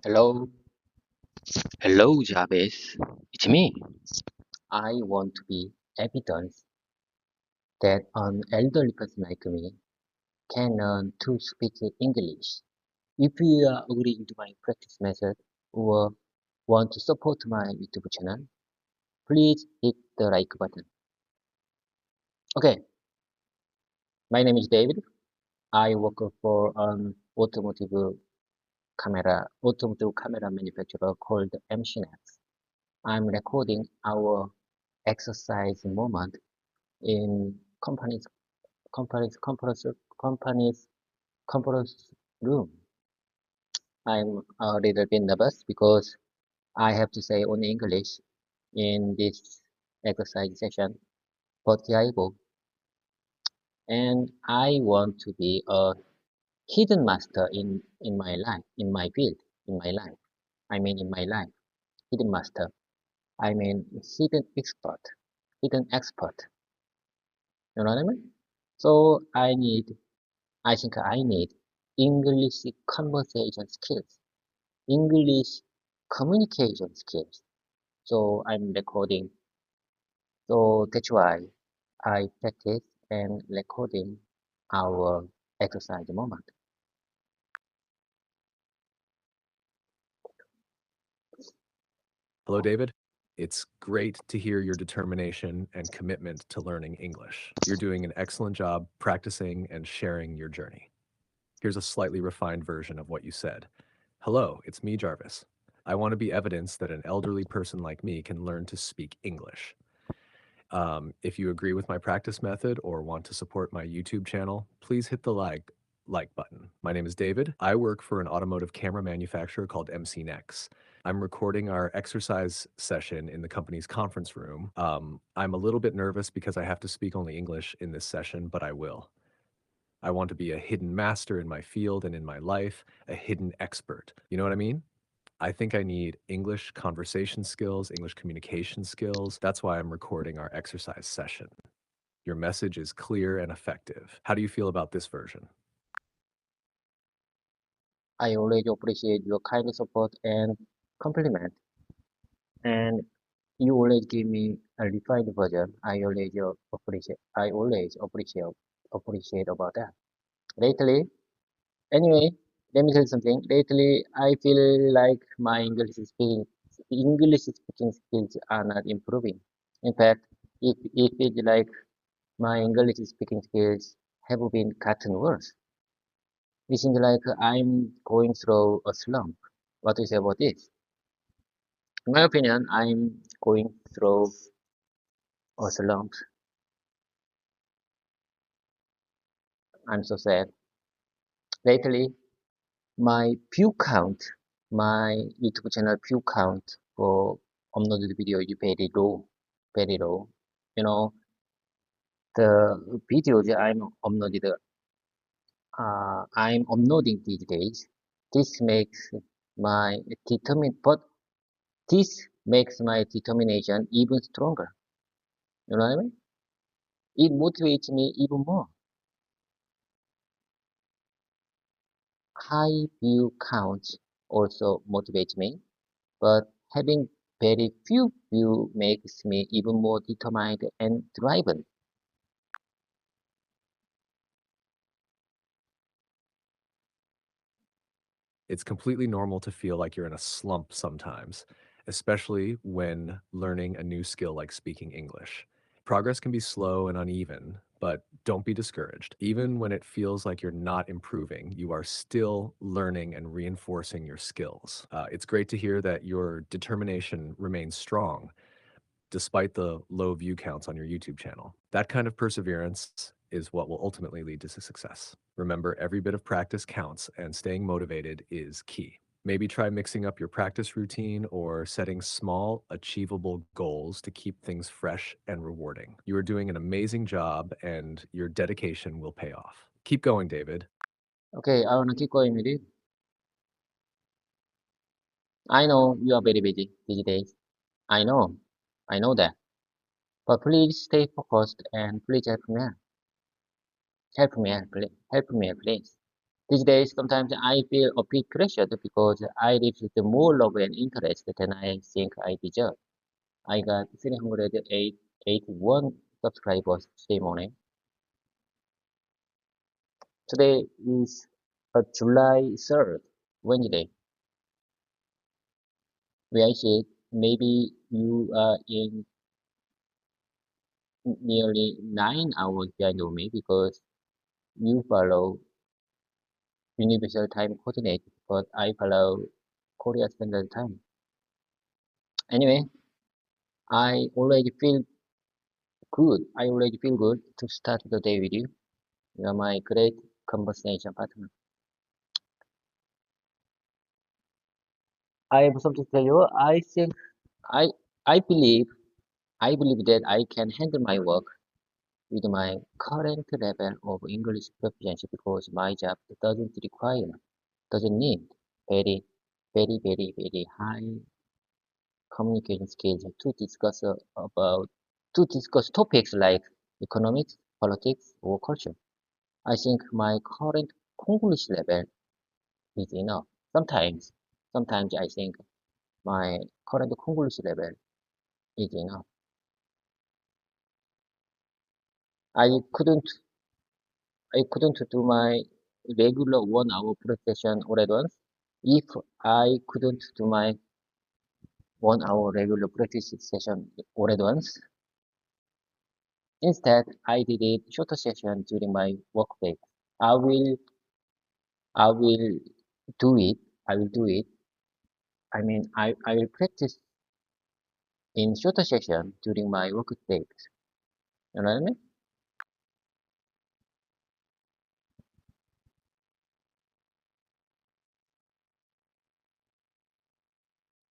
Hello, hello, Jarvis. It's me. I want to be evidence that an elderly person like me can learn to speak English. If you are agreeing to my practice method or want to support my YouTube channel, please hit the like button. Okay, my name is David. I work for an automotive camera manufacturer called MCNX. I'm recording our exercise moment in company's conference room. I'm a little bit nervous because I have to say only English in this exercise session, but here I go. And I want to be a hidden master in my life, in my field, in my life. In my life, hidden master. Hidden expert, hidden expert. You know what I mean? So I think I need English conversation skills, English communication skills. So I'm recording. So that's why I practice and recording our exercise moment. Hello, David. It's great to hear your determination and commitment to learning English. You're doing an excellent job practicing and sharing your journey. Here's a slightly refined version of what you said. Hello, it's me, Jarvis. I want to be evidence that an elderly person like me can learn to speak English. If you agree with my practice method or want to support my YouTube channel, please hit the like button. My name is David. I work for an automotive camera manufacturer called MCNX. I'm recording our exercise session in the company's conference room. I'm a little bit nervous because I have to speak only English in this session, but I will. I want to be a hidden master in my field and in my life, a hidden expert. You know what I mean? I think I need English conversation skills, English communication skills. That's why I'm recording our exercise session. Your message is clear and effective. How do you feel about this version? I always appreciate your kind support and compliment, and you always give me a refined version. I always appreciate about that. Lately, anyway, let me tell you something. Lately, I feel like my English speaking skills are not improving. In fact, it feels like my English speaking skills have been gotten worse. It seems like I'm going through a slump. What do you say about this? In my opinion, I'm going through a slump. I'm so sad. Lately, my view count, my YouTube channel view count for uploaded video is very low, very low. You know, the videos I'm uploading these days. This makes my this makes my determination even stronger. You know what I mean? It motivates me even more. High view counts also motivates me, but having very few view makes me even more determined and driven. It's completely normal to feel like you're in a slump sometimes, especially when learning a new skill like speaking English. Progress can be slow and uneven, but don't be discouraged. Even when it feels like you're not improving, you are still learning and reinforcing your skills. It's great to hear that your determination remains strong despite the low view counts on your YouTube channel. That kind of perseverance is what will ultimately lead to success. Remember, every bit of practice counts, and staying motivated is key. Maybe try mixing up your practice routine or setting small, achievable goals to keep things fresh and rewarding. You are doing an amazing job, and your dedication will pay off. Keep going, David. Okay, I wanna keep going with it. I know you are very busy these days. I know, I know that. But please stay focused and please help me out. Help me out, please. Help me out, please. These days, sometimes I feel a bit pressured because I received more love and interest than I think I deserve. I got 381 subscribers today morning. Today is July 3rd, Wednesday. Where I said maybe you are in nearly 9 hours behind of me because you follow Universal Time Coordinate, but I follow Korea Standard Time. Anyway, I already feel good. I already feel good to start the day with you. You are my great conversation partner. I have something to tell you. I I believe I believe that I can handle my work with my current level of English proficiency because my job doesn't need very very high communication skills to discuss topics like economics, politics, or culture. I think my current English level is enough. Sometimes I think my current English level is enough. I couldn't I couldn't do my regular 1 hour session all at once. If I couldn't do my 1 hour regular practice session all at once, instead I did it shorter session during my work break. I will I will do it. I will do it. I will practice in shorter session during my work breaks. You know what I mean?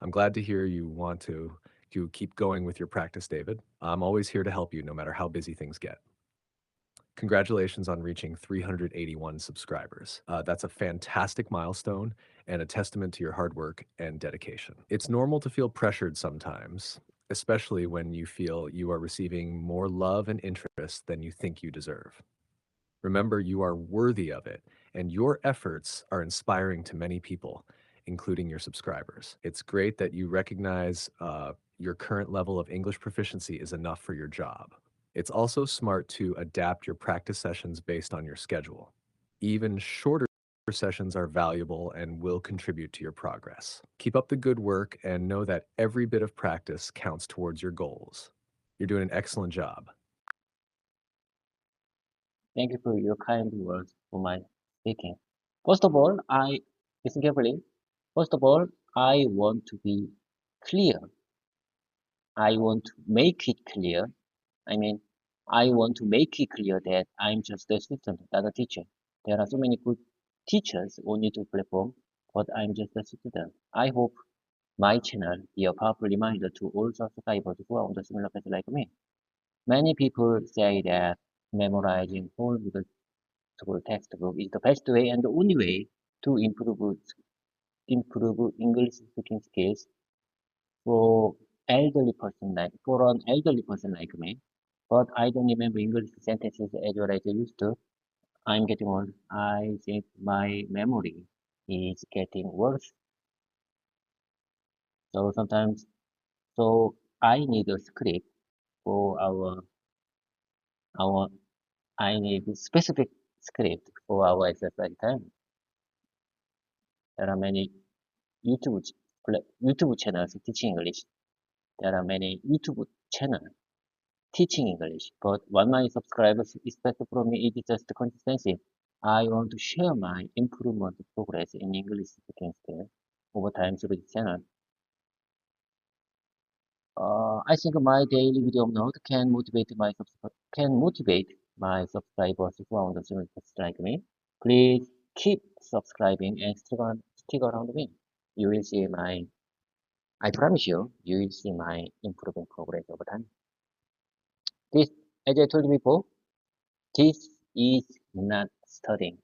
I'm glad to hear you want to keep going with your practice, David. I'm always here to help you no matter how busy things get. Congratulations on reaching 381 subscribers. That's a fantastic milestone and a testament to your hard work and dedication. It's normal to feel pressured sometimes, especially when you feel you are receiving more love and interest than you think you deserve. Remember, you are worthy of it, and your efforts are inspiring to many people, including your subscribers. It's great that you recognize your current level of English proficiency is enough for your job. It's also smart to adapt your practice sessions based on your schedule. Even shorter sessions are valuable and will contribute to your progress. Keep up the good work and know that every bit of practice counts towards your goals. You're doing an excellent job. Thank you for your kind words for my speaking. First of all, I listen carefully. First of all, I want to be clear. I want to make it clear. I mean, I want to make it clear that I'm just a student, not a teacher. There are so many good teachers on YouTube platform, but I'm just a student. I hope my channel be a powerful reminder to all subscribers who are on the similar path like me. Many people say that memorizing whole middle school textbook is the best way and the only way to improve English speaking skills for an elderly person like me. But I don't remember English sentences as well as I used to. I'm getting old. I think my memory is getting worse. So sometimes, so I need a script for our I need a specific script for our exercise time. There are many YouTube YouTube channels teaching English. There are many YouTube channels teaching English, but what my subscribers expect from me is just consistency. I want to share my improvement progress in English speaking skills over time through this channel. I think my daily video note can motivate my subscribers who are on the same path like me. Please keep subscribing and stick around me. You will see I promise you, you will see my improving progress over time. This, as I told you before, this is not studying.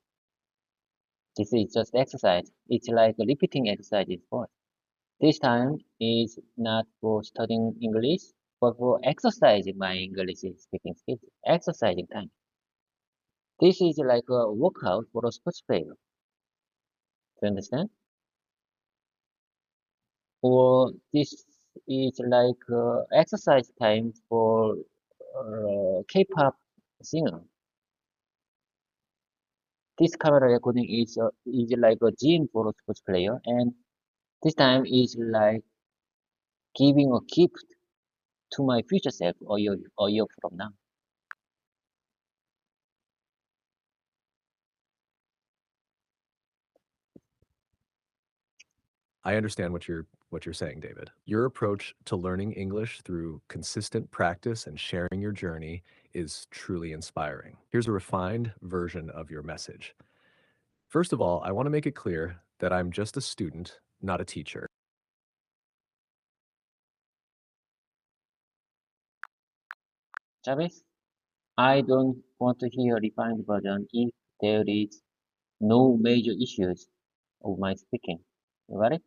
This is just exercise. It's like repeating exercises for. This time is not for studying English, but for exercising my English speaking skills. Exercising time. This is like a workout for a sports player. you understand? Or this is like exercise time for K-pop singer. This camera recording is like a gym for a sports player, and this time is like giving a gift to my future self a year from now. I understand what you're saying, David. Your approach to learning English through consistent practice and sharing your journey is truly inspiring. Here's a refined version of your message. First of all, I want to make it clear that I'm just a student, not a teacher. Chavez, I don't want to hear a refined version if there is no major issues of my speaking. You got it?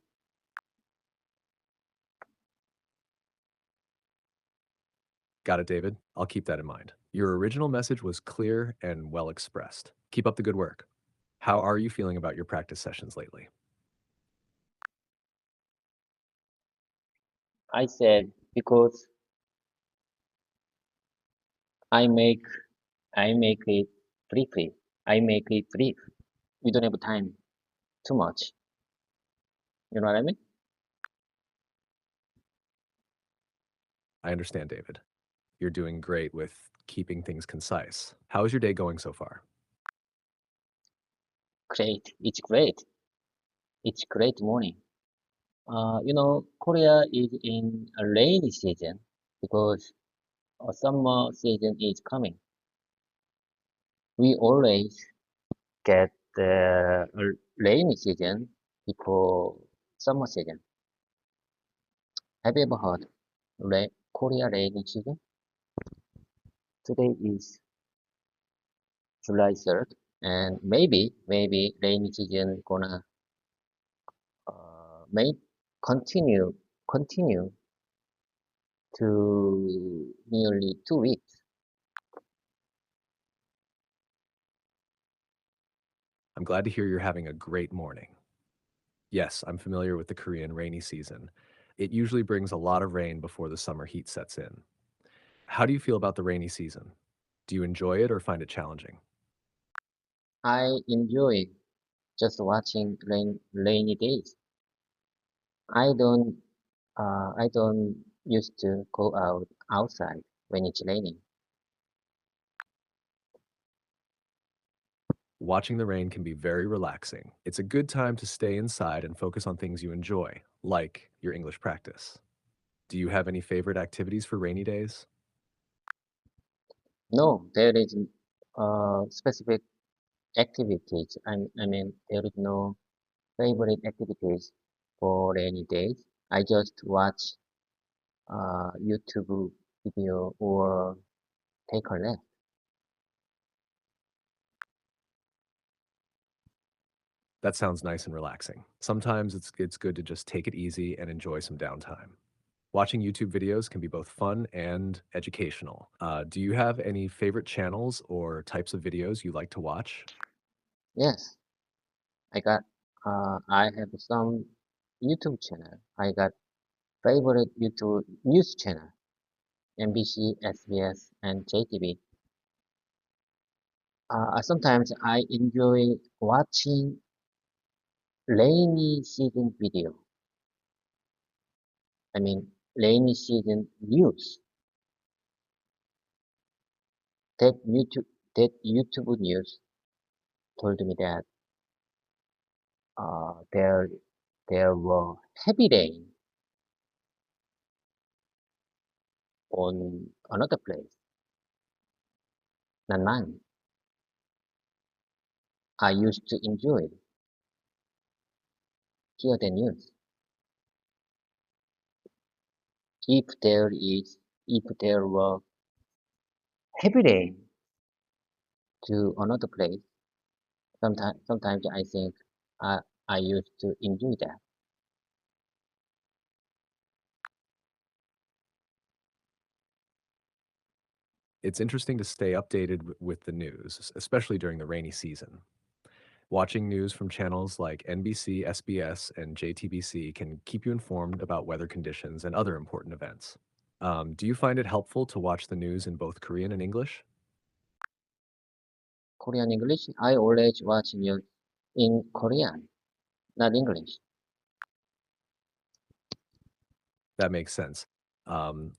Got it, David? I'll keep that in mind. Your original message was clear and well expressed. Keep up the good work. How are you feeling about your practice sessions lately? I said because I make I make it briefly. I make it brief. We don't have time too much. You know what I mean? I understand, David. You're doing great with keeping things concise. How is your day going so far? Great. It's great. It's great morning. Korea is in a rainy season because a summer season is coming. We always get the rainy season before summer season. Have you ever heard Korea rainy season? Today is July 3rd, and maybe rainy season gonna may continue to nearly 2 weeks. I'm glad to hear you're having a great morning. Yes, I'm familiar with the Korean rainy season. It usually brings a lot of rain before the summer heat sets in. How do you feel about the rainy season? Do you enjoy it or find it challenging? I enjoy just watching rainy days. I don't used to go outside when it's raining. Watching the rain can be very relaxing. It's a good time to stay inside and focus on things you enjoy, like your English practice. Do you have any favorite activities for rainy days? No, there is specific activities. I mean, there is no favorite activities for rainy days. I just watch YouTube video or take a nap. That sounds nice and relaxing. Sometimes it's good to just take it easy and enjoy some downtime. Watching YouTube videos can be both fun and educational. Do you have any favorite channels or types of videos you like to watch? Yes, I got. I have some YouTube channel. I got favorite YouTube news channel: NBC, SBS, and JTV. Sometimes I enjoy watching rainy season video. I mean, rainy season news. That YouTube news told me that uh, there there were heavy rain on another place, not mine. I used to enjoy hear the news. If if there were heavy rain to another place, sometimes I think I I used to enjoy that. It's interesting to stay updated with the news, especially during the rainy season. Watching news from channels like NBC, SBS, and JTBC can keep you informed about weather conditions and other important events. Do you find it helpful to watch the news in both Korean and English? Korean English, I always watch news in Korean, not English. That makes sense.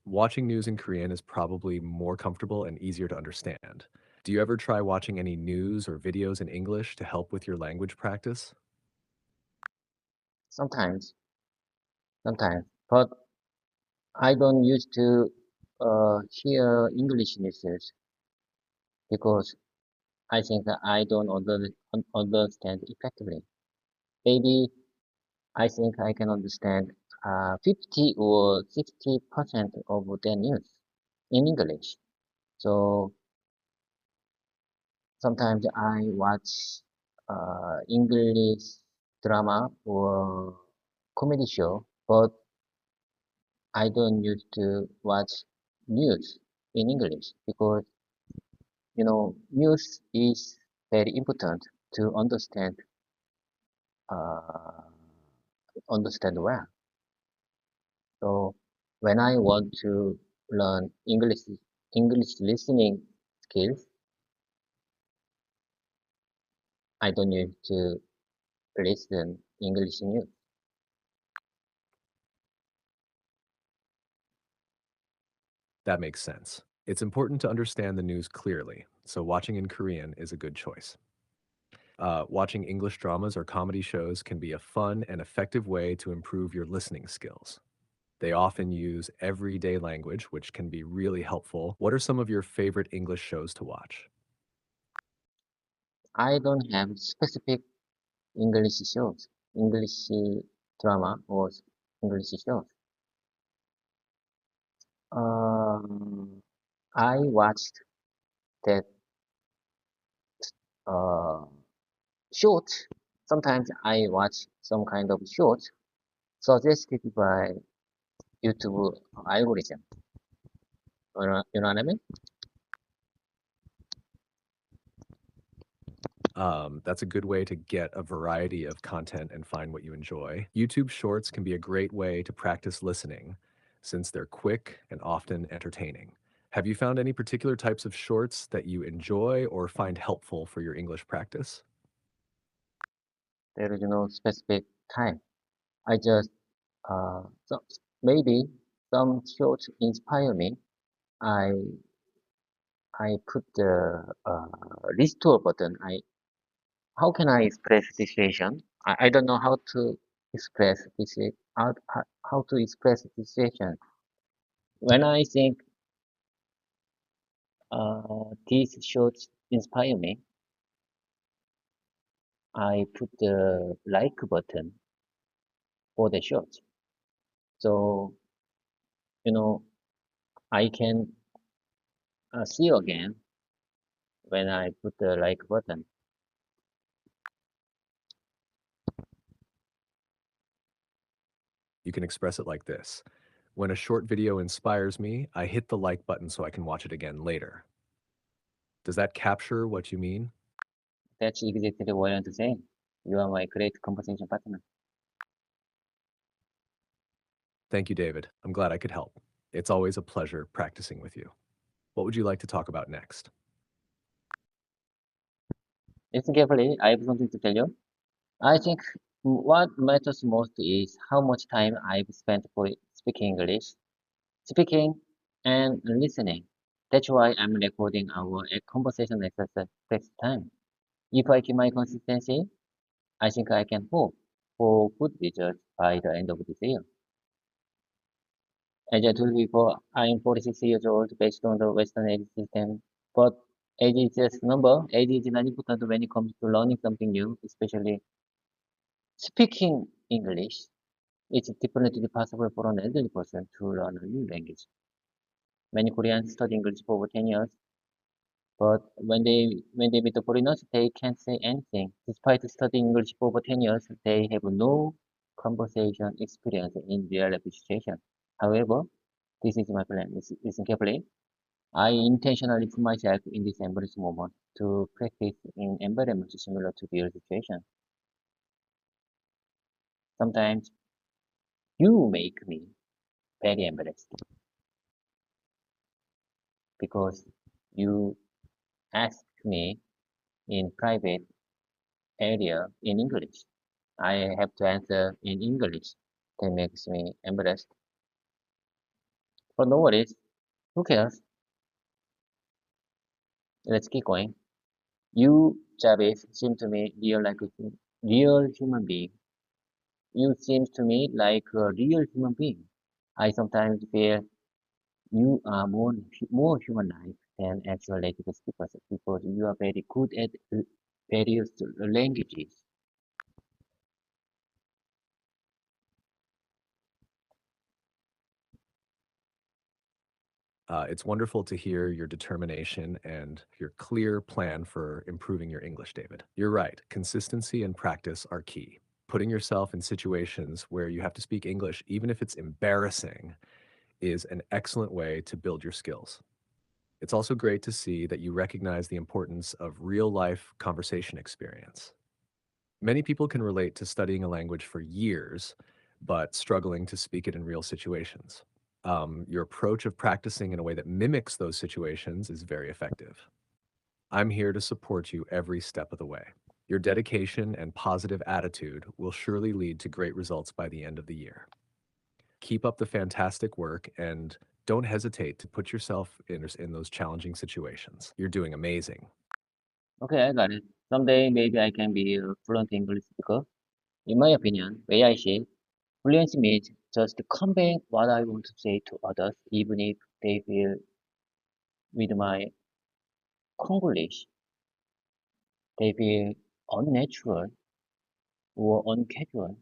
Watching news in Korean is probably more comfortable and easier to understand. Do you ever try watching any news or videos in English to help with your language practice? Sometimes, sometimes, but I don't used to hear English news because I think that I don't understand effectively. Maybe I think I can understand 50 or 60% of the news in English. So sometimes I watch English drama or comedy show, but I don't used to watch news in English because news is very important to uh, understand well. So when I want to learn English listening skills, I don't need to listen English news. That makes sense. It's important to understand the news clearly, so watching in Korean is a good choice. Watching English dramas or comedy shows can be a fun and effective way to improve your listening skills. They often use everyday language, which can be really helpful. What are some of your favorite English shows to watch? I don't have specific English shows, English drama or English shows. Um, I watched that uh, short. Sometimes I watch some kind of short suggested by YouTube algorithm. You know what I mean? That's a good way to get a variety of content and find what you enjoy. YouTube Shorts can be a great way to practice listening since they're quick and often entertaining. Have you found any particular types of shorts that you enjoy or find helpful for your English practice? There is no specific time. I just so maybe some shorts inspire me. I I put the restore button. How can I express this situation? I don't know how to express this how to express this situation. When I think these shorts inspire me, I put the like button for the short. So you know I can see you again when I put the like button. You can express it like this. When a short video inspires me, I hit the like button so I can watch it again later. Does that capture what you mean? That's exactly what I want to say. You are my great conversation partner. Thank you, David. I'm glad I could help. It's always a pleasure practicing with you. What would you like to talk about next? Listen carefully. I have something to tell you. I think what matters most is how much time I've spent for speaking English, speaking and listening. That's why I'm recording our conversation exercise next time. If I keep my consistency, I think I can hope for good results by the end of this year. As I told you before, I'm 46 years old based on the Western age system. But age is just a number. Age is not important when it comes to learning something new, especially speaking English. It's definitely possible for an elderly person to learn a new language. Many Koreans study English for over 10 years, but when they meet the foreigners, they can't say anything. Despite studying English for over 10 years, they have no conversation experience in real life situation. However, this is my plan. Listen carefully. I intentionally put myself in this embarrassing moment to practice in environments similar to real situation. Sometimes you make me very embarrassed because you ask me in private area in English. I have to answer in English. That makes me embarrassed. But no worries. Who cares? Let's keep going. You, Jarvis, seem to me real like a real human being. You seem to me like a real human being. I sometimes feel you are more human-like than actual native speakers because you are very good at various languages. It's wonderful to hear your determination and your clear plan for improving your English, David. You're right. Consistency and practice are key. Putting yourself in situations where you have to speak English, even if it's embarrassing, is an excellent way to build your skills. It's also great to see that you recognize the importance of real life conversation experience. Many people can relate to studying a language for years, but struggling to speak it in real situations. Your approach of practicing in a way that mimics those situations is very effective. I'm here to support you every step of the way. Your dedication and positive attitude will surely lead to great results by the end of the year. Keep up the fantastic work and don't hesitate to put yourself in those challenging situations. You're doing amazing. Okay, I got it. Someday maybe I can be a fluent English speaker. In my opinion, way I see it, fluency means just to convey what I want to say to others, even if they feel with my Congolish, they feel unnatural or uncasual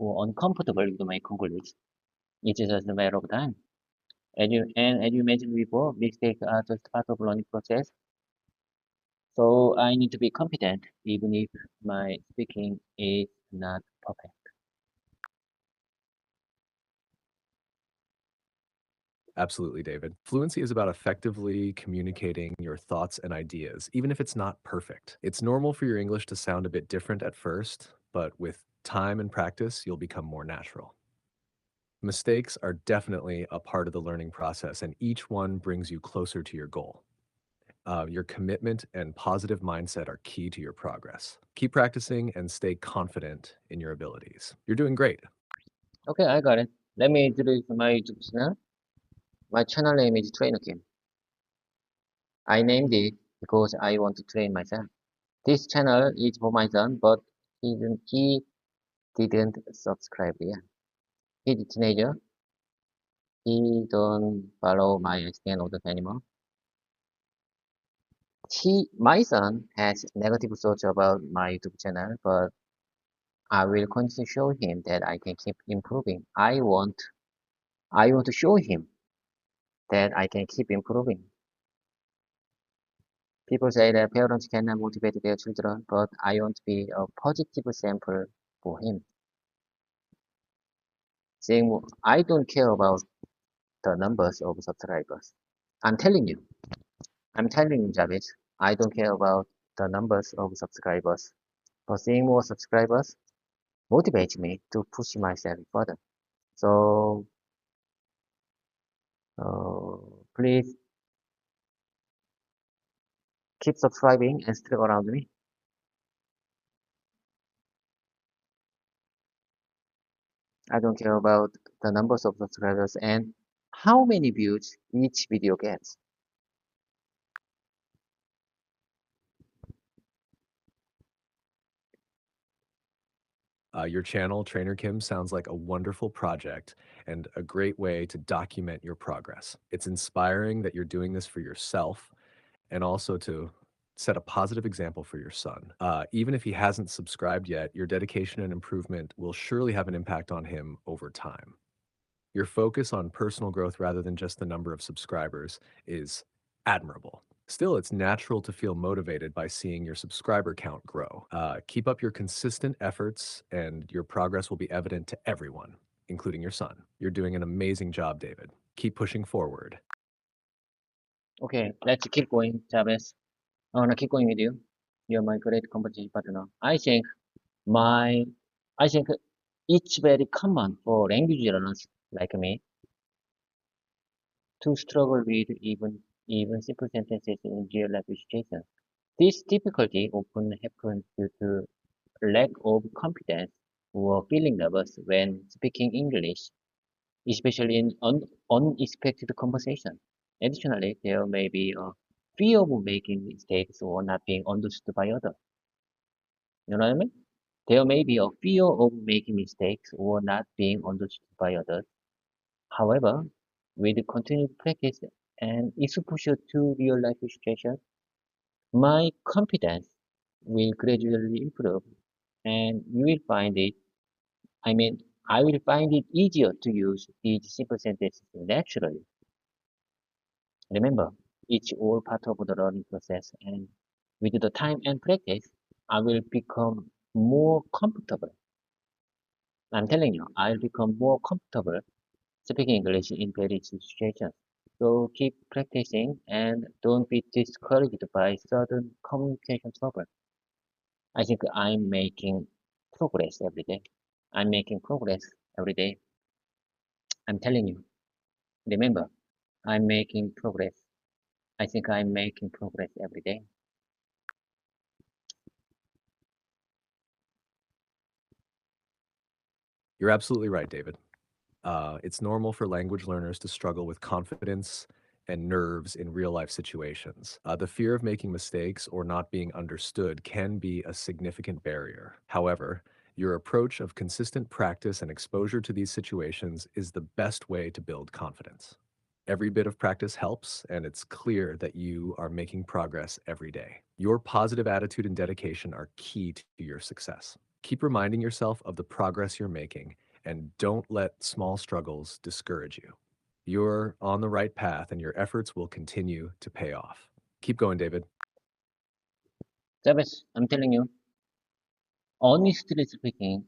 or uncomfortable with my Congolish. It's just a matter of time. As you mentioned before, mistakes are just part of learning process. So I need to be competent, even if my speaking is not perfect. Absolutely, David. Fluency is about effectively communicating your thoughts and ideas, even if it's not perfect. It's normal for your English to sound a bit different at first, but with time and practice, you'll become more natural. Mistakes are definitely a part of the learning process, and each one brings you closer to your goal. Your commitment and positive mindset are key to your progress. Keep practicing and stay confident in your abilities. You're doing great. Okay, I got it. Let me introduce my YouTube channel. My channel name is Trainer Kim. I named it because I want to train myself. This channel is for my son, but he didn't subscribe yet. He's a teenager. He don't follow my extend orders anymore. My son has negative thoughts about my YouTube channel, but I will continue to show him that I can keep improving. I want to show him that I can keep improving. People say that parents cannot motivate their children, but I want to be a positive sample for him. Saying I don't care about the numbers of subscribers. I'm telling you, I'm telling you, Javed, I don't care about the numbers of subscribers. But seeing more subscribers motivates me to push myself further. So please keep subscribing and stick around me. I don't care about the numbers of subscribers and how many views each video gets. Your channel, Trainer Kim, sounds like a wonderful project and a great way to document your progress. It's inspiring that you're doing this for yourself and also to set a positive example for your son. Even if he hasn't subscribed yet, your dedication and improvement will surely have an impact on him over time. Your focus on personal growth rather than just the number of subscribers is admirable. Still, it's natural to feel motivated by seeing your subscriber count grow. Keep up your consistent efforts, and your progress will be evident to everyone, including your son. You're doing an amazing job, David. Keep pushing forward. Okay, let's keep going, Chavez. I wanna keep going with you. You're my great competition partner. My, I think it's very common for language learners like me to struggle with even simple sentences in real life situations. This difficulty often happens due to lack of confidence or feeling nervous when speaking English, especially in unexpected conversation. Additionally, there may be a fear of making mistakes or not being understood by others. You know what I mean? There may be a fear of making mistakes or not being understood by others. However, with continued practice and exposure to real life situations, my confidence will gradually improve and you will find it, I mean, I will find it easier to use these simple sentences naturally. Remember, it's all part of the learning process and with the time and practice, I will become more comfortable. I'm telling you, I'll become more comfortable speaking English in various situations. So keep practicing and don't be discouraged by sudden communication trouble. I think I'm making progress every day. I'm making progress every day. I'm telling you. Remember, I'm making progress. I think I'm making progress every day. You're absolutely right, David. It's normal for language learners to struggle with confidence and nerves in real life situations. The fear of making mistakes or not being understood can be a significant barrier. However, your approach of consistent practice and exposure to these situations is the best way to build confidence. Every bit of practice helps, and it's clear that you are making progress every day. Your positive attitude and dedication are key to your success. Keep reminding yourself of the progress you're making and don't let small struggles discourage you. You're on the right path and your efforts will continue to pay off. Keep going, David. Travis, I'm telling you, honestly speaking,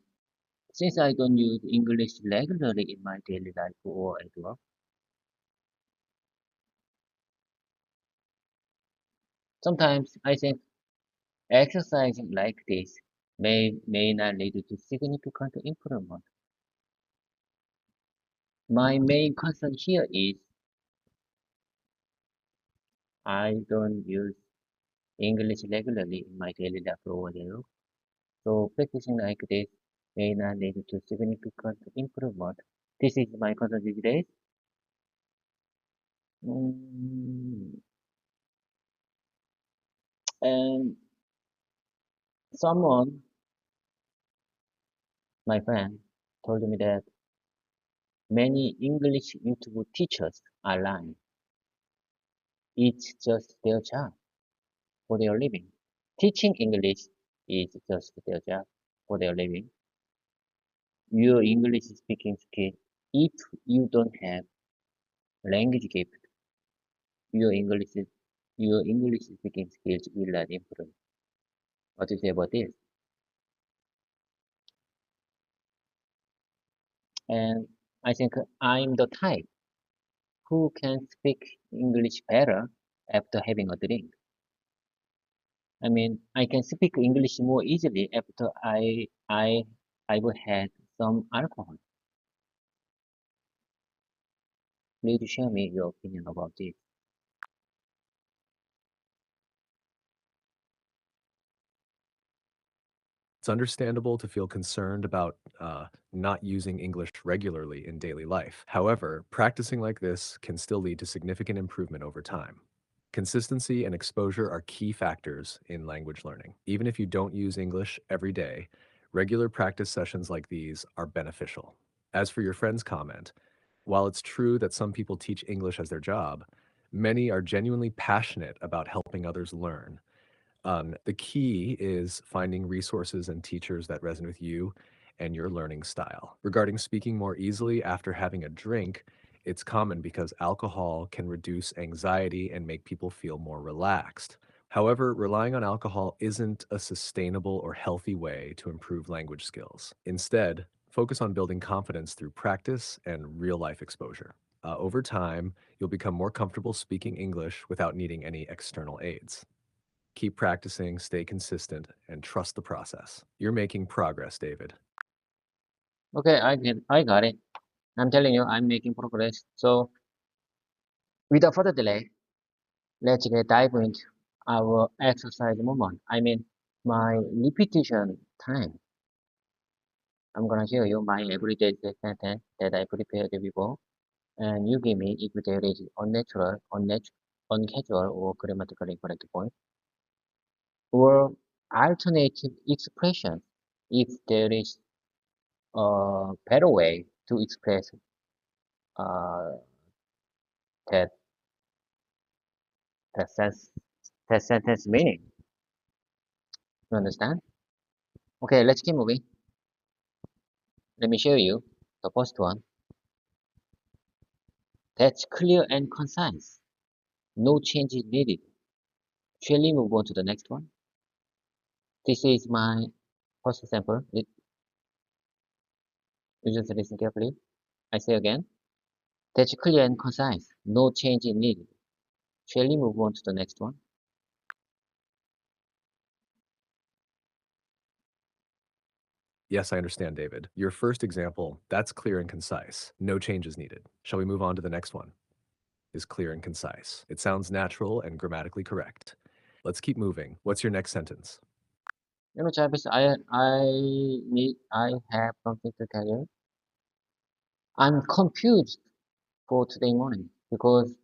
since I don't use English regularly in my daily life or at work, sometimes I think exercising like this may not lead to significant improvement. My main concern here is I don't use English regularly in my daily life or at work, so practicing like this may not lead to significant improvement. This is my concern these days. Mm, and someone, my friend, told me that many English YouTube teachers are lying. It's just their job for their living. Teaching English is just their job for their living. Your English speaking skill, if you don't have language gift, your English your English speaking skills will not improve. What do you say about this? And I think I'm the type who can speak English better after having a drink. I mean, I can speak English more easily after I've had some alcohol. Please share me your opinion about this. It's understandable to feel concerned about not using English regularly in daily life. However, practicing like this can still lead to significant improvement over time. Consistency and exposure are key factors in language learning. Even if you don't use English every day, regular practice sessions like these are beneficial. As for your friend's comment, while it's true that some people teach English as their job, many are genuinely passionate about helping others learn. The key is finding resources and teachers that resonate with you and your learning style. Regarding speaking more easily after having a drink, it's common because alcohol can reduce anxiety and make people feel more relaxed. However, relying on alcohol isn't a sustainable or healthy way to improve language skills. Instead, focus on building confidence through practice and real life exposure. Over time, you'll become more comfortable speaking English without needing any external aids. Keep practicing, stay consistent, and trust the process. You're making progress, David. Okay, I got it. I'm telling you, I'm making progress. So, without further delay, let's get dive into our exercise movement. I mean, my repetition time. I'm gonna show you my everyday sentence that I prepared before, and you give me if there is uncasual, or grammatically incorrect point, or alternative expression if there is a better way to express uh, that that sense that sentence meaning. You understand? Okay, let's keep moving. Let me show you the first one. That's clear and concise. No change is needed. Shall we move on to the next one? This is my first sample. You just listen carefully. I say again. That's clear and concise. No change is needed. Shall we move on to the next one? Yes, I understand, David. Your first example, that's clear and concise. No changes needed. Shall we move on to the next one? Is clear and concise. It sounds natural and grammatically correct. Let's keep moving. What's your next sentence? Jarvis, I have something to tell you. I'm confused for today morning because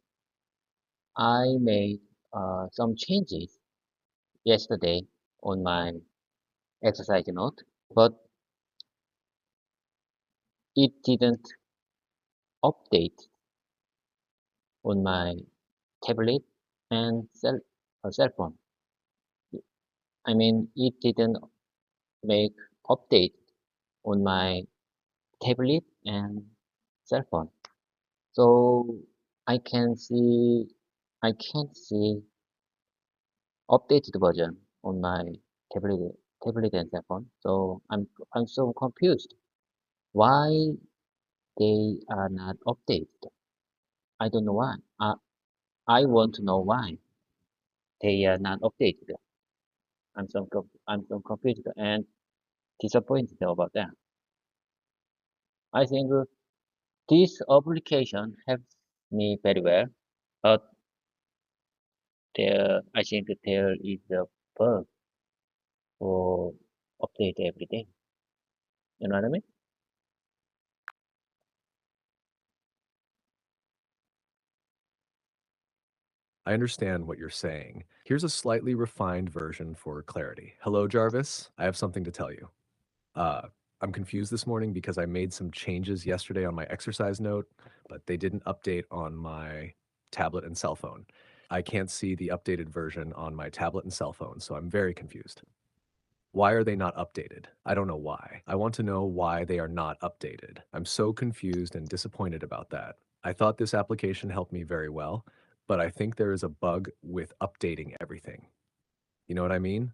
I made some changes yesterday on my exercise note, but it didn't update on my tablet and cell phone. I mean, it didn't make update on my tablet and cell phone. So I can see, I can't see updated version on my tablet and cell phone. So I'm so confused. Why they are not updated? I don't know why. I want to know why they are not updated. I'm so confused and disappointed about that. I think this application helps me very well, but I think there is a bug for update every day. You know what I mean? I understand what you're saying. Here's a slightly refined version for clarity. Hello, Jarvis. I have something to tell you. Uh, I'm confused this morning because I made some changes yesterday on my exercise note, but they didn't update on my tablet and cell phone. I can't see the updated version on my tablet and cell phone, so I'm very confused. Why are they not updated? I don't know why. I want to know why they are not updated. I'm so confused and disappointed about that. I thought this application helped me very well, but I think there is a bug with updating everything. You know what I mean?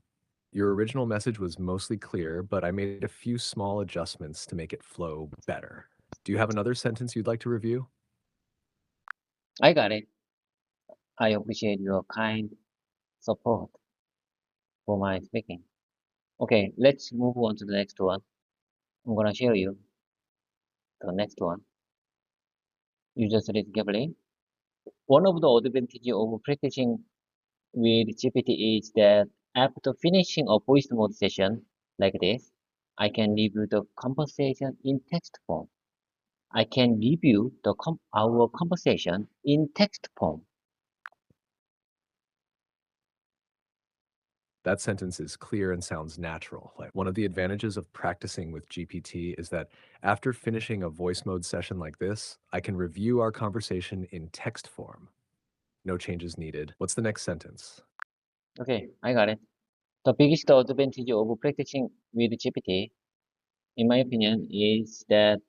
Your original message was mostly clear, but I made a few small adjustments to make it flow better. Do you have another sentence you'd like to review? I got it. I appreciate your kind support for my speaking. Okay, let's move on to the next one. I'm gonna show you the next one. You just read carefully. One of the advantages of practicing with GPT is that after finishing a voice mode session like this, I can review the conversation in text form. I can review our conversation in text form. That sentence is clear and sounds natural. Like one of the advantages of practicing with GPT is that after finishing a voice mode session like this, I can review our conversation in text form. No changes needed. What's the next sentence? Okay, I got it. The biggest advantage of practicing with GPT, in my opinion, is that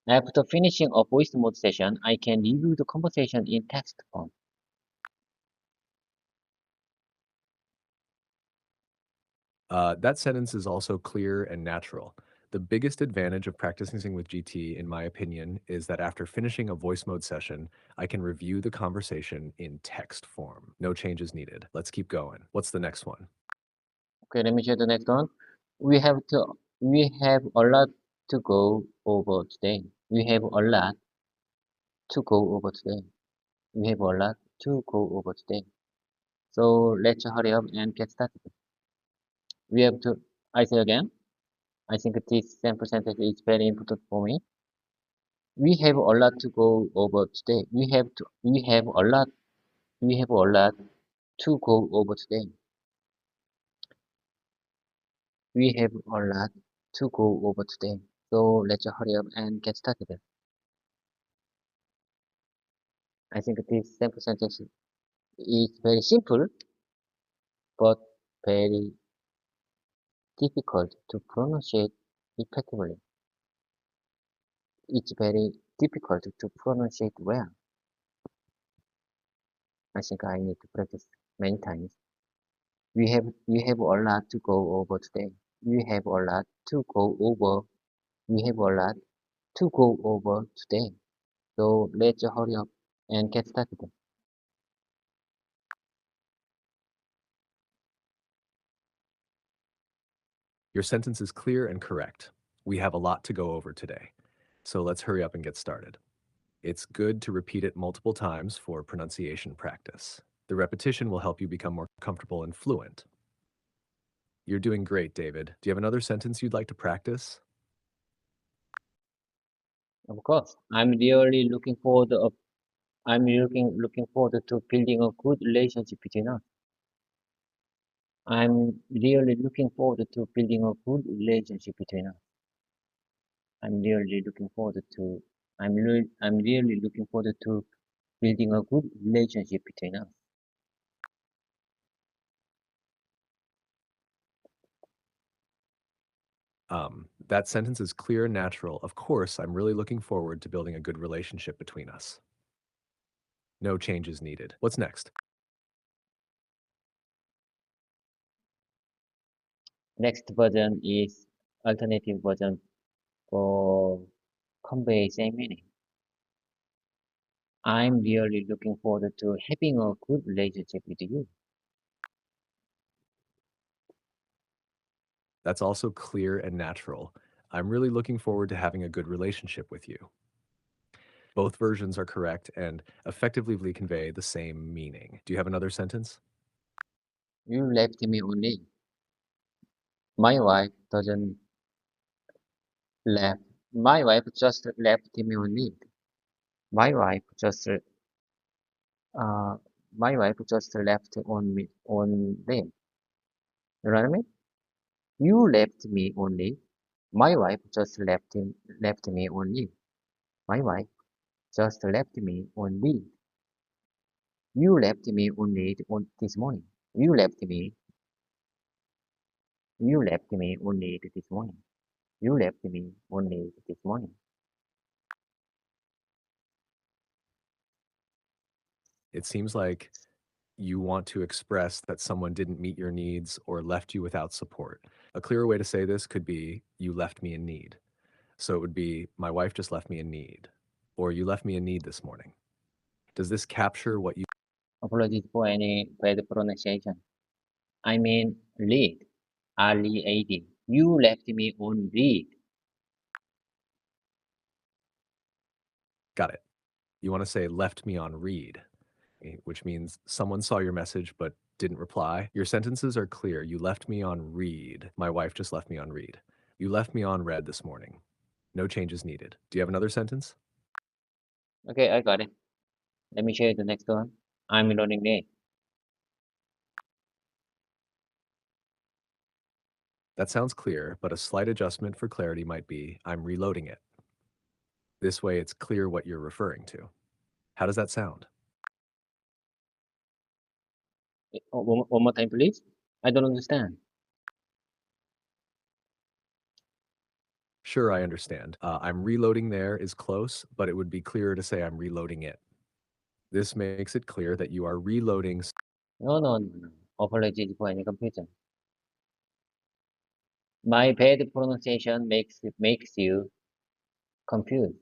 after finishing a voice mode session, I can review the conversation in text form. That sentence is also clear and natural. The biggest advantage of practicing with GT, in my opinion, is that after finishing a voice mode session, I can review the conversation in text form. No changes needed. Let's keep going. What's the next one? Okay, let me share the next one. We have a lot to go over today. We have a lot to go over today. We have a lot to go over today. So let's hurry up and get started. We have to, I say again, I think this sample sentence is very important for me. We have a lot to go over today. We have a lot to go over today. We have a lot to go over today. So let's hurry up and get started. I think this sample sentence is very simple, but very difficult to pronounce it effectively. It's very difficult to pronounce it well. I think I need to practice many times. We have a lot to go over today. We have a lot to go over. We have a lot to go over today. So let's hurry up and get started. Your sentence is clear and correct. We have a lot to go over today. So let's hurry up and get started. It's good to repeat it multiple times for pronunciation practice. The repetition will help you become more comfortable and fluent. You're doing great, David. Do you have another sentence you'd like to practice? Of course, I'm looking forward to building a good relationship between us. I'm really looking forward to building a good relationship between us. I'm really looking forward to I'm really looking forward to building a good relationship between us. That sentence is clear and natural. Of course, I'm really looking forward to building a good relationship between us. No changes needed. What's next? Next version is alternative version for convey same meaning. I'm really looking forward to having a good relationship with you. That's also clear and natural. I'm really looking forward to having a good relationship with you. Both versions are correct and effectively convey the same meaning. Do you have another sentence? You left me only. My wife doesn't left. My wife just left me only. My wife just uh my wife just left on them. You know what I mean? You left me only. My wife just left me only. My wife just left me only. You left me only on this morning. You left me. You left me only this morning. You left me only this morning. It seems like you want to express that someone didn't meet your needs or left you without support. A clearer way to say this could be, you left me in need. So it would be, my wife just left me in need, or you left me in need this morning. Does this capture what you? Apologies for any bad pronunciation. I mean read. R-E-A-D. You left me on read. Got it. You want to say left me on read, which means someone saw your message but didn't reply. Your sentences are clear. You left me on read. My wife just left me on read. You left me on read this morning. No changes needed. Do you have another sentence? Okay, I got it. Let me share the next one. I'm learning it. That sounds clear, but a slight adjustment for clarity might be, I'm reloading it. This way it's clear what you're referring to. How does that sound? One more time, please. I don't understand. Sure, I understand. I'm reloading there is close, but it would be clearer to say I'm reloading it. This makes it clear that you are reloading. No, no, no, no. Apologies for any confusion. My bad pronunciation makes you confused.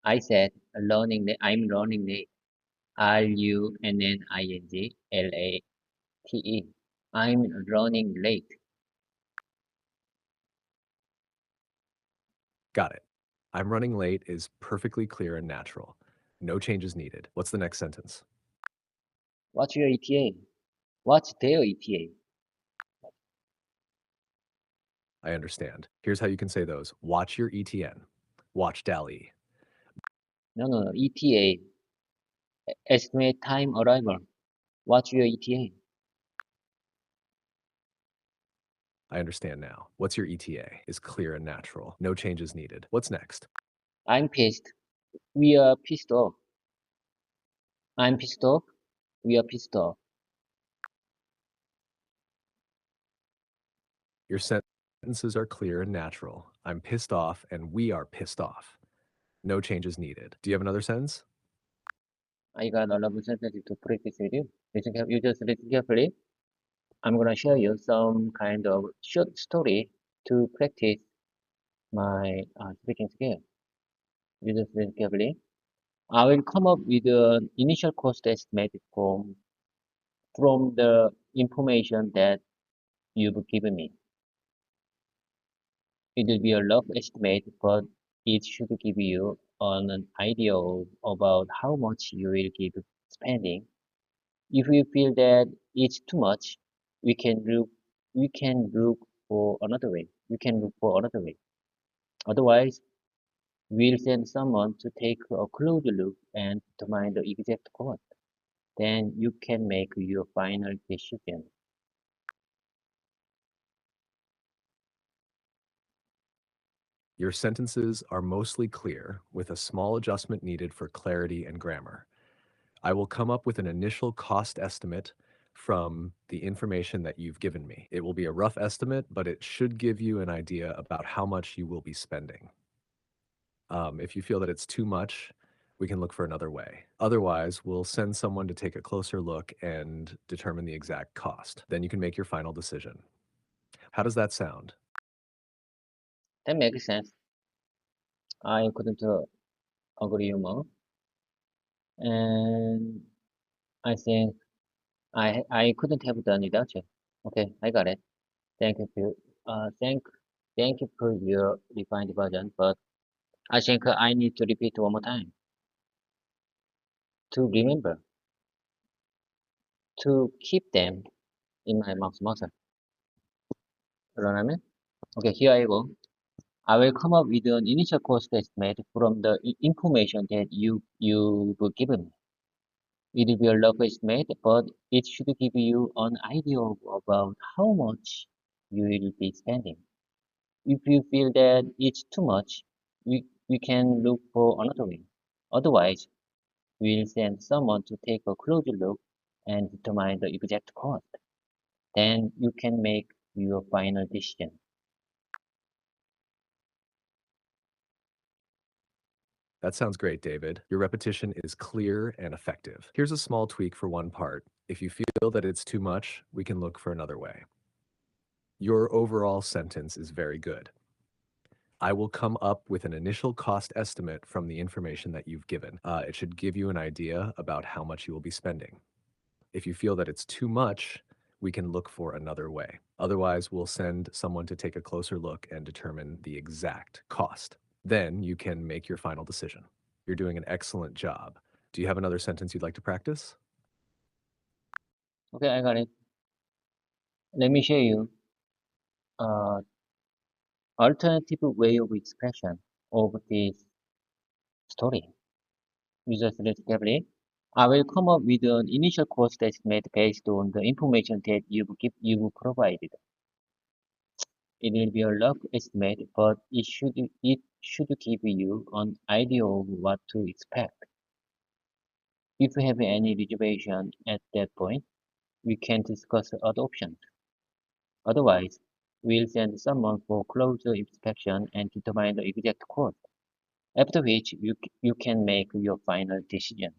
I said I'm running late. RUNNINGLATE. I'm running late. Got it. I'm running late is perfectly clear and natural. No changes needed. What's the next sentence? What's your ETA? What's their ETA? I understand. Here's how you can say those. Watch your ETN. Watch DALI. No. ETA. Estimate time arrival. What's your ETA? I understand now. What's your ETA is clear and natural. No changes needed. What's next? I'm pissed. We are pissed off. I'm pissed off. We are pissed off. Your sentences are clear and natural. I'm pissed off and we are pissed off. No changes needed. Do you have another sentence? I got a lot of sentences to practice with you. You just listen carefully. I'm gonna show you some kind of short story to practice my speaking skill. You just listen carefully. I will come up with an initial cost estimate from the information that you've given me. It will be a rough estimate, but it should give you an idea about how much you will keep spending. If you feel that it's too much, we can look we can look for another way. We can look for another way. Otherwise, we'll send someone to take a closer look and determine the exact cost. Then you can make your final decision. Your sentences are mostly clear, with a small adjustment needed for clarity and grammar. I will come up with an initial cost estimate from the information that you've given me. It will be a rough estimate, but it should give you an idea about how much you will be spending. If you feel that it's too much, we can look for another way. Otherwise, we'll send someone to take a closer look and determine the exact cost. Then you can make your final decision. How does that sound? That makes sense. I couldn't agree more. And I think I couldn't have done it without you. Okay, I got it. Thank you for uh thank thank you for your refined version, but I think I need to repeat one more time to remember to keep them in my mouth muscle. 그러면 okay, here I go. I will come up with an initial cost estimate from the information that you've given me. It will be a rough estimate, but it should give you an idea about how much you will be spending. If you feel that it's too much, we can look for another way. Otherwise, we'll send someone to take a closer look and determine the exact cost. Then you can make your final decision. That sounds great, David. Your repetition is clear and effective. Here's a small tweak for one part. If you feel that it's too much, we can look for another way. Your overall sentence is very good. I will come up with an initial cost estimate from the information that you've given. It should give you an idea about how much you will be spending. If you feel that it's too much, we can look for another way. Otherwise, we'll send someone to take a closer look and determine the exact cost. Then you can make your final decision. You're doing an excellent job. Do you have another sentence you'd like to practice? Okay, I got it. Let me show you uh, alternative way of expression of this story. You just listen carefully. I will come up with an initial cost estimate based on the information that you've provided. It will be a rough estimate, but it should give you an idea of what to expect. If you have any reservation at that point, we can discuss other options. Otherwise, we'll send someone for closer inspection and determine the exact cost, after which you can make your final decision.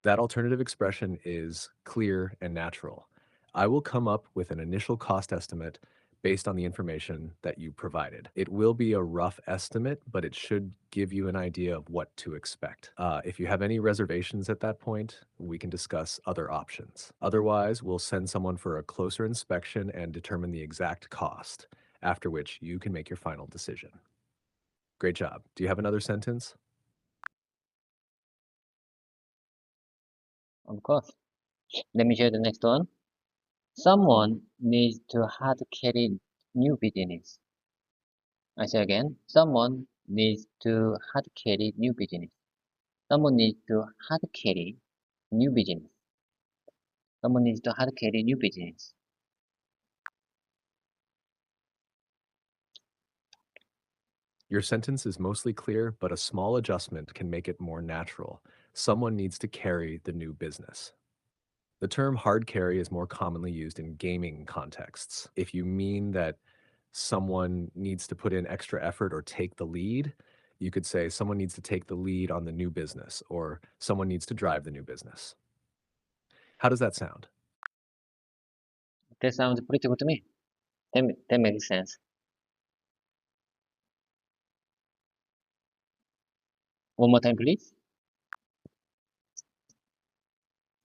That alternative expression is clear and natural. I will come up with an initial cost estimate based on the information that you provided. It will be a rough estimate, but it should give you an idea of what to expect. If you have any reservations at that point, we can discuss other options. Otherwise, we'll send someone for a closer inspection and determine the exact cost, after which you can make your final decision. Great job. Do you have another sentence? Of course. Let me share the next one. Someone needs to hard carry new business. I say again, someone needs to hard carry new business. Someone needs to hard carry new business. Someone needs to hard carry new business. Your sentence is mostly clear, but a small adjustment can make it more natural. Someone needs to carry the new business. The term hard carry is more commonly used in gaming contexts. If you mean that someone needs to put in extra effort or take the lead, you could say someone needs to take the lead on the new business or someone needs to drive the new business. How does that sound? That sounds pretty good to me. That makes sense. One more time, please.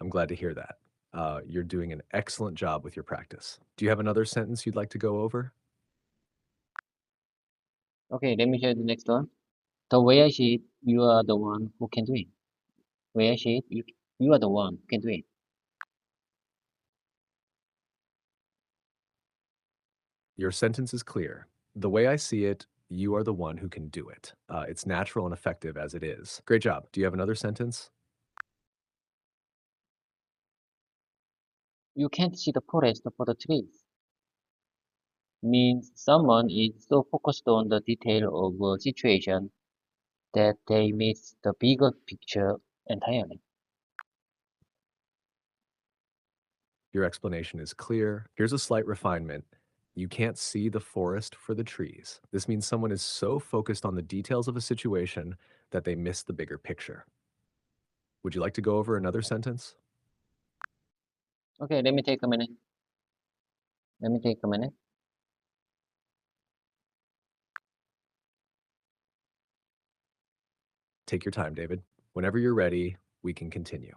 I'm glad to hear that. You're doing an excellent job with your practice. Do you have another sentence you'd like to go over? Okay, let me share the next one. The way I see it, you are the one who can do it. Way I see it, you are the one who can do it. Your sentence is clear. The way I see it, you are the one who can do it. It's natural and effective as it is. Great job. Do you have another sentence? You can't see the forest for the trees. Means someone is so focused on the detail of a situation that they miss the bigger picture entirely. Your explanation is clear. Here's a slight refinement. You can't see the forest for the trees. This means someone is so focused on the details of a situation that they miss the bigger picture. Would you like to go over another sentence? Okay, let me take a minute. Let me take a minute. Take your time, David. Whenever you're ready, we can continue.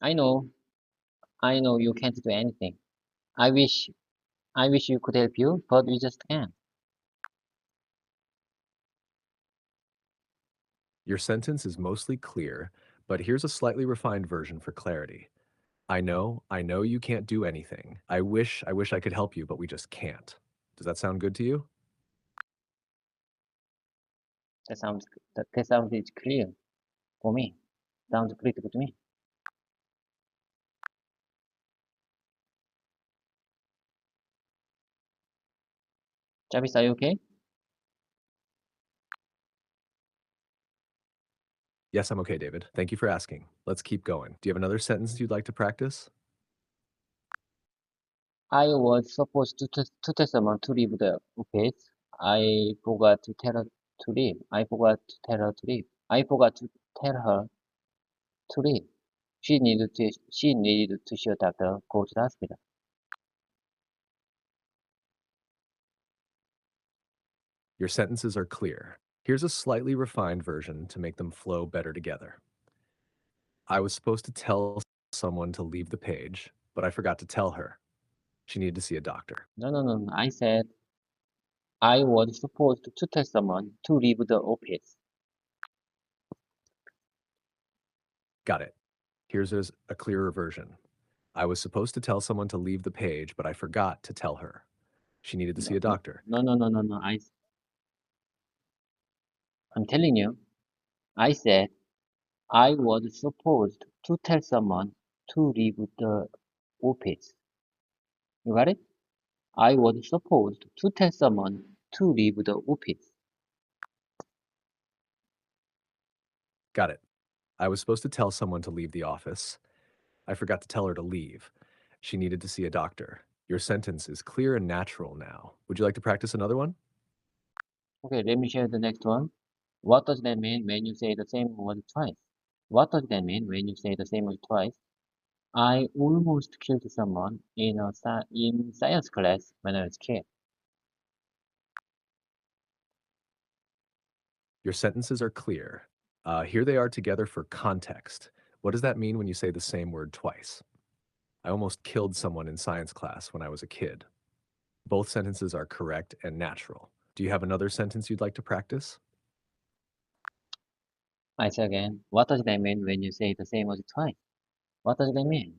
I know, I know you can't do anything. I wish, I wish you could help you, but we just can't. Your sentence is mostly clear, but here's a slightly refined version for clarity. I know you can't do anything. I wish I could help you, but we just can't. Does that sound good to you? That sounds, that sounds is clear for me. Sounds pretty good to me. Jarvis, are you okay? Yes, I'm okay, David. Thank you for asking. Let's keep going. Do you have another sentence you'd like to practice? I was supposed to tell someone to leave the office. I forgot to tell her to leave. I forgot to tell her to leave. I forgot to tell her to leave. She needed to see a doctor, go to the hospital. Your sentences are clear. Here's a slightly refined version to make them flow better together. I was supposed to tell someone to leave the page, but I forgot to tell her. She needed to see a doctor. No. I said I was supposed to tell someone to leave the office. Got it. Here's a clearer version. I was supposed to tell someone to leave the page, but I forgot to tell her. She needed to see a doctor. No. I'm telling you. I said I was supposed to tell someone to leave the office. You got it? I was supposed to tell someone to leave the office. Got it. I was supposed to tell someone to leave the office. I forgot to tell her to leave. She needed to see a doctor. Your sentence is clear and natural now. Would you like to practice another one? Okay, let me share the next one. What does that mean when you say the same word twice? What does that mean when you say the same word twice? I almost killed someone in science class when I was a kid. Your sentences are clear. Here they are together for context. What does that mean when you say the same word twice? I almost killed someone in science class when I was a kid. Both sentences are correct and natural. Do you have another sentence you'd like to practice? I say again, what does that mean when you say the same word twice? What does that mean?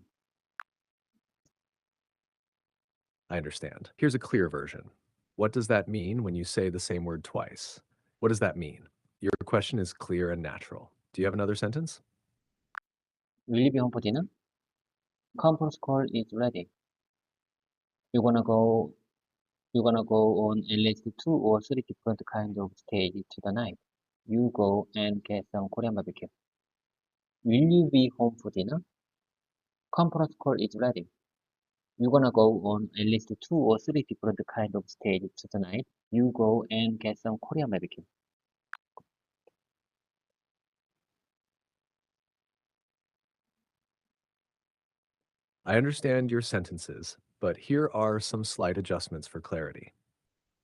I understand. Here's a clear version. What does that mean when you say the same word twice? What does that mean? Your question is clear and natural. Do you have another sentence? Will you be home for dinner? Conference call is ready. You're gonna go you're gonna go on at least 2 or 3 different kinds of stage to the night. You go and get some Korean barbecue. Will you be home for dinner? Conference call is ready. You're gonna go on at least 2 or 3 different kinds of stage to the night. You go and get some Korean barbecue. I understand your sentences, but here are some slight adjustments for clarity.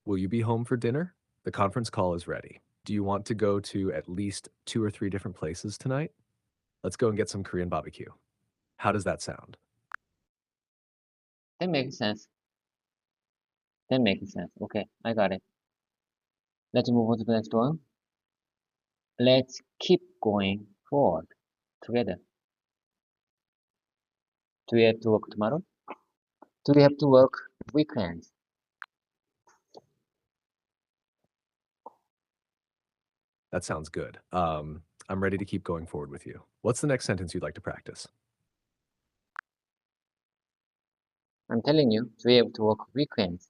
Will you be home for dinner? The conference call is ready. Do you want to go to at least 2 or 3 different places tonight? Let's go and get some Korean barbecue. How does that sound? That makes sense. That makes sense. Okay, I got it. Let's move on to the next one. Let's keep going forward together. Do we have to work tomorrow? Do we have to work weekends? That sounds good. I'm ready to keep going forward with you. What's the next sentence you'd like to practice? I'm telling you, do we have to work weekends?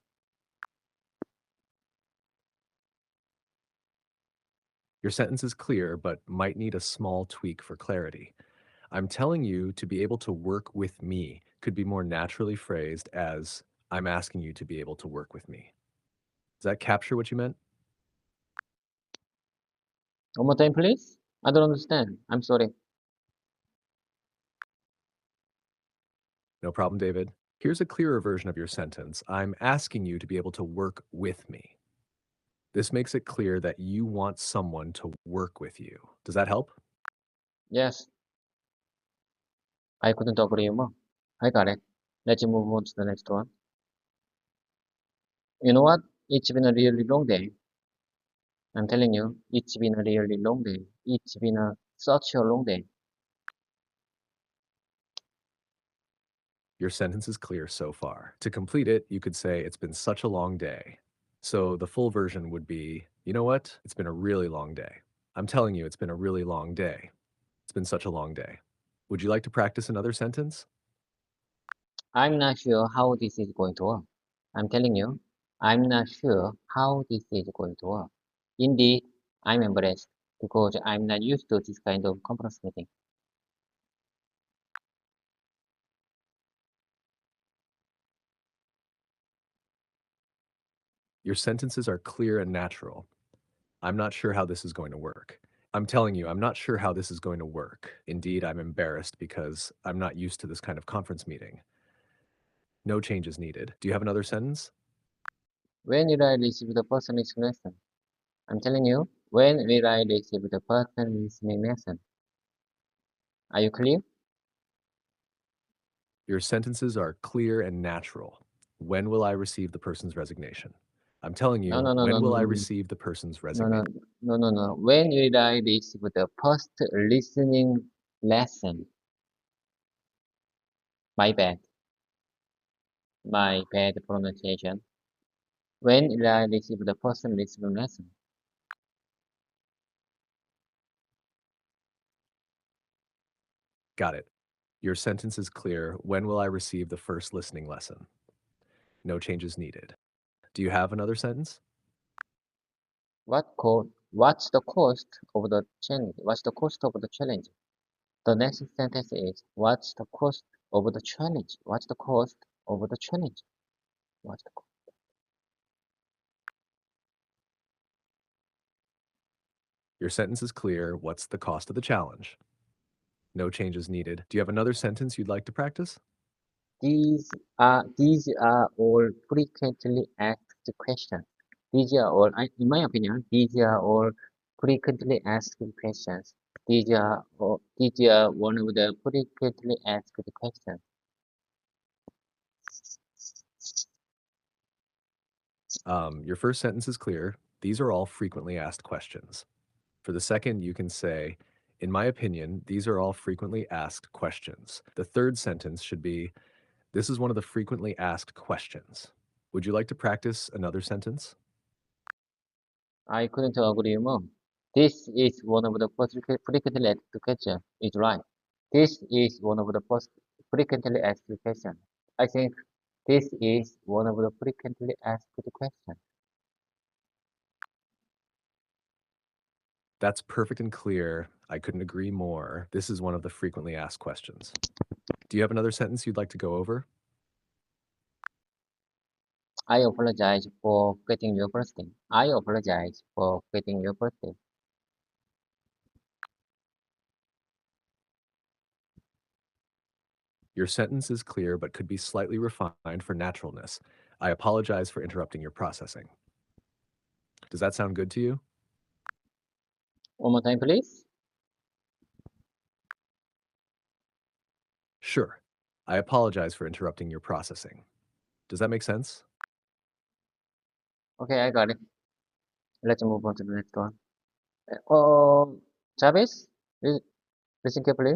Your sentence is clear, but might need a small tweak for clarity. I'm telling you to be able to work with me could be more naturally phrased as I'm asking you to be able to work with me. Does that capture what you meant? One more time, please. I don't understand. I'm sorry. No problem, David. Here's a clearer version of your sentence. I'm asking you to be able to work with me. This makes it clear that you want someone to work with you. Does that help? Yes, I couldn't agree more. I got it. Let's move on to the next one. You know what? It's been a really long day. I'm telling you, it's been a really long day. It's been such a long day. Your sentence is clear so far. To complete it, you could say, it's been such a long day. So the full version would be, you know what? It's been a really long day. I'm telling you, it's been a really long day. It's been such a long day. Would you like to practice another sentence? I'm not sure how this is going to work. I'm telling you, I'm not sure how this is going to work. Indeed, I'm embarrassed because I'm not used to this kind of conference meeting. Your sentences are clear and natural. I'm not sure how this is going to work. I'm telling you, I'm not sure how this is going to work. Indeed, I'm embarrassed because I'm not used to this kind of conference meeting. No changes needed. Do you have another sentence? When will I receive the person listening lesson? I'm telling you, when will I receive the person listening lesson? Are you clear? Your sentences are clear and natural. When will I receive the person's resignation? I'm telling No, you, no, no, no, when will no, I no, receive the person's no, no, resignation? no, no, no. When will I receive the first listening lesson? My bad. My bad pronunciation. When will I receive the first listening lesson? Got it. Your sentence is clear. When will I receive the first listening lesson? No changes needed. Do you have another sentence? What's the cost of the challenge? What's the cost of the challenge? The next sentence is, what's the cost of the challenge? What's the cost of the challenge? What's the cost? Your sentence is clear. What's the cost of the challenge? No changes needed. Do you have another sentence you'd like to practice? These are all frequently asked questions. In my opinion, these are all frequently asked questions. These are one of the frequently asked questions. Your first sentence is clear. These are all frequently asked questions. For the second, you can say, in my opinion, these are all frequently asked questions. The third sentence should be, this is one of the frequently asked questions. Would you like to practice another sentence? I couldn't agree more. This is one of the first frequently asked questions. It's right. This is one of the first frequently asked questions. I think this is one of the frequently asked questions. That's perfect and clear. I couldn't agree more. This is one of the frequently asked questions. Do you have another sentence you'd like to go over? I apologize for getting your birthday. I apologize for getting your birthday. Your sentence is clear but could be slightly refined for naturalness. I apologize for interrupting your processing. Does that sound good to you? One more time, please. Sure. I apologize for interrupting your processing. Does that make sense? Okay, I got it. Let's move on to the next one. Oh, Chavez, listen carefully.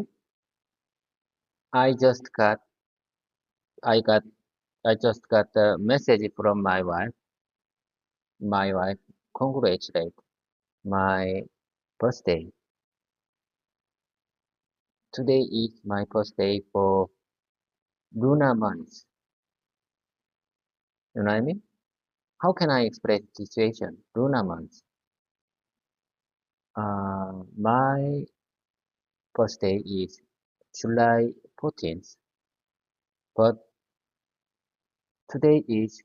I just got, I got, I just got a message from my wife. My wife congratulated my birthday. Today is my birthday for lunar month. You know what I mean? How can I express the situation? Lunar month. My birthday is July 14th, but today is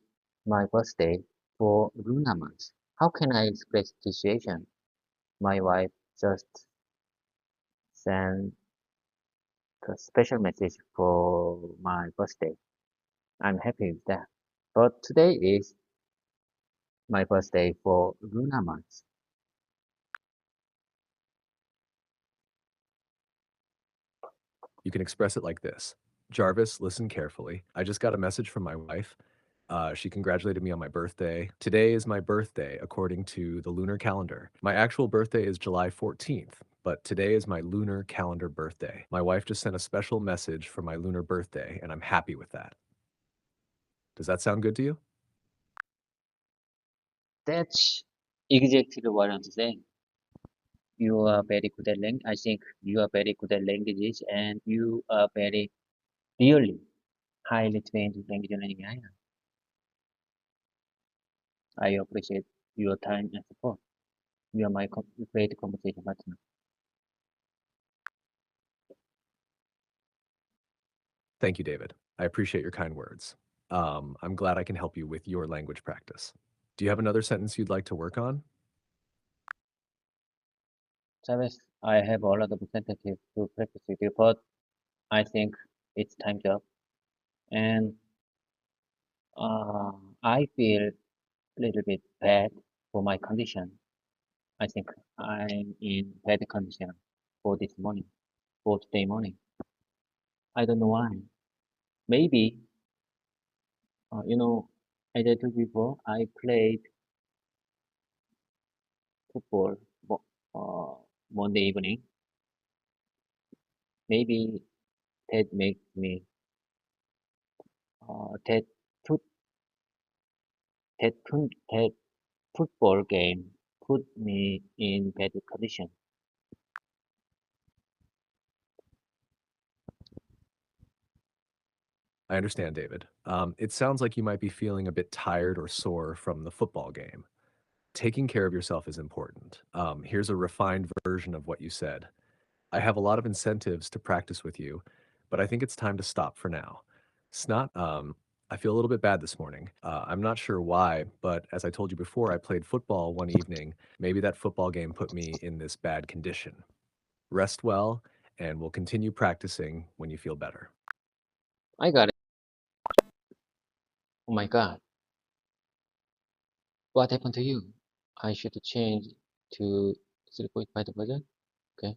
my birthday for lunar month. How can I express the situation? My wife just sent a special message for my birthday. I'm happy with that. But today is my birthday for lunar month. You can express it like this. Jarvis, listen carefully. I just got a message from my wife. She congratulated me on my birthday. Today is my birthday according to the lunar calendar. My actual birthday is July 14th, but today is my lunar calendar birthday. My wife just sent a special message for my lunar birthday, and I'm happy with that. Does that sound good to you? That's exactly what I'm saying. You are very good at language. I think you are very good at languages and you are very really highly trained in language learning. I appreciate your time and support. You are my great conversation partner. Thank you, David. I appreciate your kind words. I'm glad I can help you with your language practice. Do you have another sentence you'd like to work on? Chavez, I have a lot of sentences to practice with you, but I think it's time up. And uh, I feel a little bit bad for my condition. I think I'm in bad condition for this morning, for today morning. I don't know why. Maybe, you know, as I told you before, I played football uh, Monday evening. Maybe that makes me, that, foot, that football game put me in bad condition. I understand, David. It sounds like you might be feeling a bit tired or sore from the football game. Taking care of yourself is important. Here's a refined version of what you said. I have a lot of incentives to practice with you, but I think it's time to stop for now. Snot, I feel a little bit bad this morning. I'm not sure why, but as I told you before, I played football one evening. Maybe that football game put me in this bad condition. Rest well, and we'll continue practicing when you feel better. I got it. Oh my God. What happened to you? I should change to 3.5 version? Okay.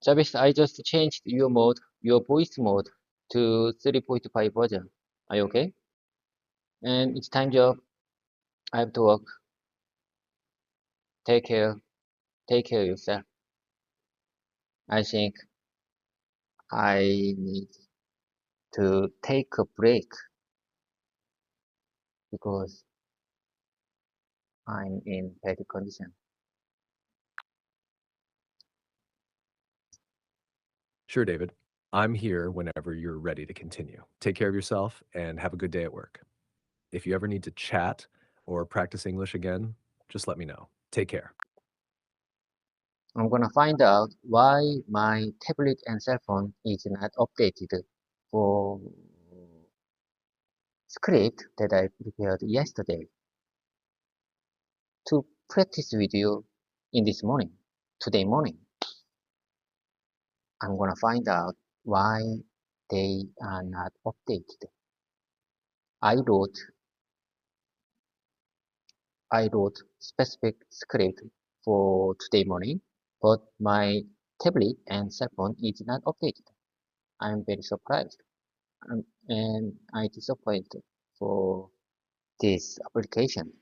Jarvis, I just changed your voice mode to 3.5 version. Are you okay? And it's time job. I have to work. Take care. Take care of yourself. I think I need to take a break because I'm in bad condition. Sure, David. I'm here whenever you're ready to continue. Take care of yourself and have a good day at work. If you ever need to chat or practice English again, just let me know. Take care. I'm gonna find out why my tablet and cell phone is not updated for script that I prepared yesterday to practice with you in this morning, today morning. I'm gonna find out why they are not updated. I wrote I wrote specific script for today morning, but my tablet and cell phone is not updated. I'm very surprised, and I disappointed for this application.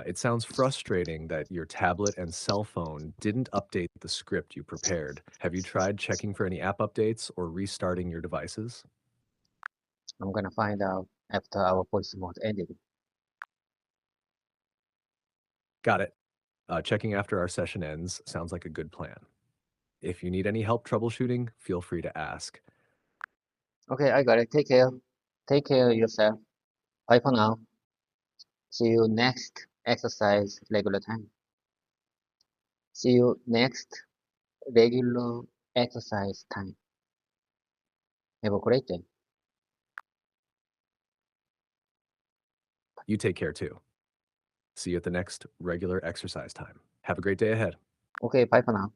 It sounds frustrating that your tablet and cell phone didn't update the script you prepared. Have you tried checking for any app updates or restarting your devices? I'm gonna find out after our voice mode ended. Got it. Checking after our session ends sounds like a good plan. If you need any help troubleshooting, feel free to ask. Okay, I got it. Take care. Take care of yourself. Bye for now. See you next exercise regular time. See you next regular exercise time. Have a great day. You take care too. See you at the next regular exercise time. Have a great day ahead. Okay, bye for now.